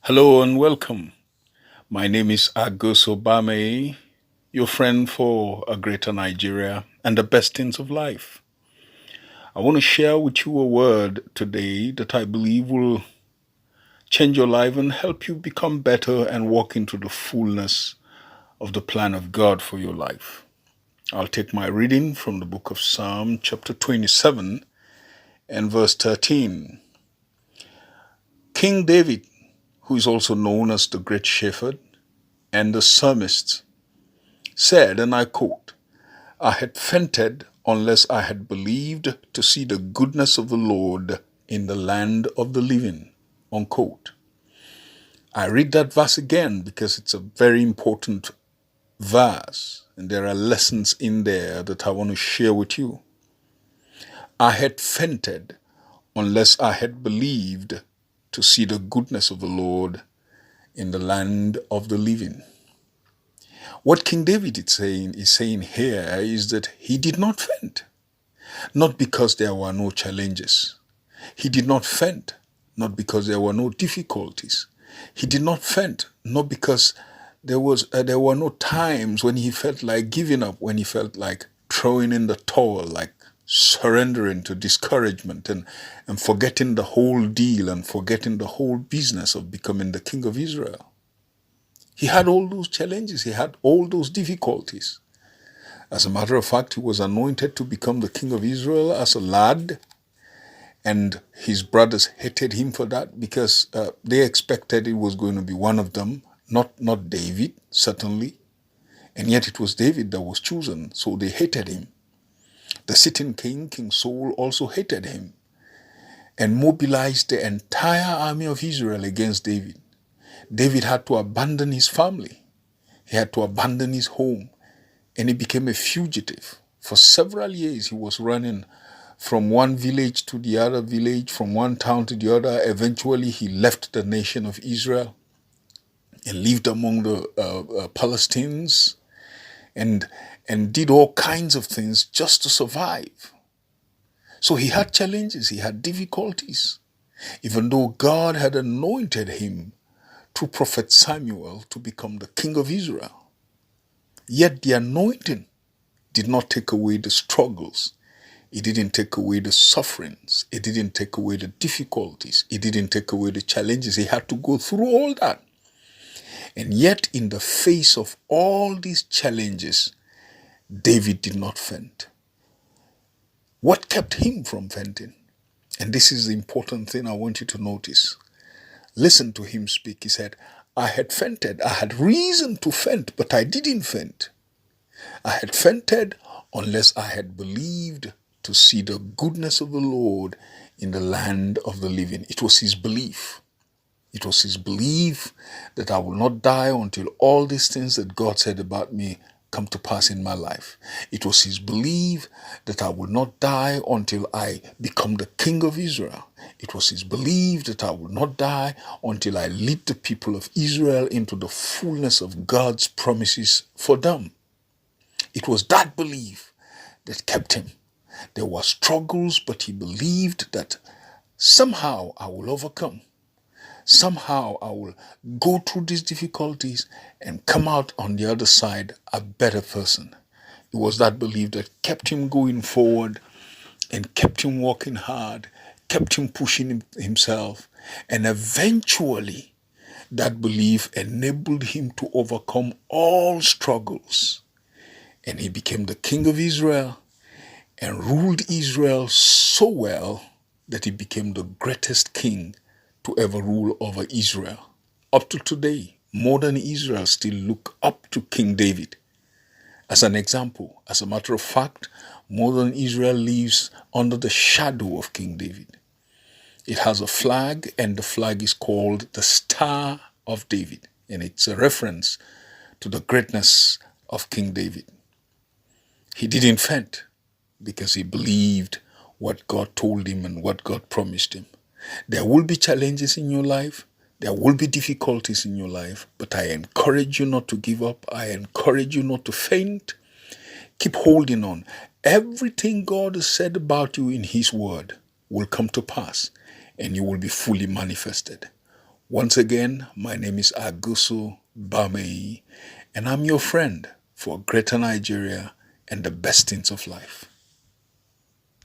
Hello and welcome. My name is Agus Obame, your friend for a greater Nigeria and the best things of life. I want to share with you a word today that I believe will change your life and help you become better and walk into the fullness of the plan of God for your life. I'll take my reading from the book of Psalm, chapter 27 and verse 13. King David, who is also known as the Great Shepherd and the Psalmist, said, and I quote, "I had fainted unless I had believed to see the goodness of the Lord in the land of the living." Unquote. I read that verse again because it's a very important verse and there are lessons in there that I want to share with you. I had fainted unless I had believed to see the goodness of the Lord in the land of the living. What King David is saying here is that he did not faint, not because there were no challenges. He did not faint, not because there were no difficulties. He did not faint, not because there were no times when he felt like giving up, when he felt like throwing in the towel, like surrendering to discouragement and forgetting the whole deal and forgetting the whole business of becoming the king of Israel. He had all those challenges. He had all those difficulties. As a matter of fact, he was anointed to become the king of Israel as a lad, and his brothers hated him for that because they expected it was going to be one of them, not David, certainly. And yet it was David that was chosen, so they hated him. The sitting king, King Saul, also hated him and mobilized the entire army of Israel against David. David had to abandon his family. He had to abandon his home, and he became a fugitive. For several years, he was running from one village to the other village, from one town to the other. Eventually, he left the nation of Israel and lived among the Palestinians and did all kinds of things just to survive. So he had challenges, he had difficulties, even though God had anointed him through Prophet Samuel to become the king of Israel. Yet the anointing did not take away the struggles. It didn't take away the sufferings. It didn't take away the difficulties. It didn't take away the challenges. He had to go through all that. And yet, in the face of all these challenges, David did not faint. What kept him from fainting? And this is the important thing I want you to notice. Listen to him speak. He said, "I had fainted. I had reason to faint, but I didn't faint. I had fainted unless I had believed to see the goodness of the Lord in the land of the living." It was his belief. It was his belief that I will not die until all these things that God said about me come to pass in my life. It was his belief that I will not die until I become the king of Israel. It was his belief that I will not die until I lead the people of Israel into the fullness of God's promises for them. It was that belief that kept him. There were struggles, but he believed that somehow I will overcome. Somehow I will go through these difficulties and come out on the other side a better person. It was that belief that kept him going forward and kept him working hard, kept him pushing himself, and eventually that belief enabled him to overcome all struggles. And he became the king of Israel and ruled Israel so well that he became the greatest king to ever rule over Israel. Up to today, modern Israel still look up to King David as an example. As a matter of fact, modern Israel lives under the shadow of King David. It has a flag, and the flag is called the Star of David, and it's a reference to the greatness of King David. He didn't faint because he believed what God told him and what God promised him. There will be challenges in your life. There will be difficulties in your life, but I encourage you not to give up. I encourage you not to faint. Keep holding on. Everything God has said about you in His Word will come to pass, and you will be fully manifested. Once again, my name is Agusu Bamei, and I'm your friend for Greater Nigeria and the best things of life.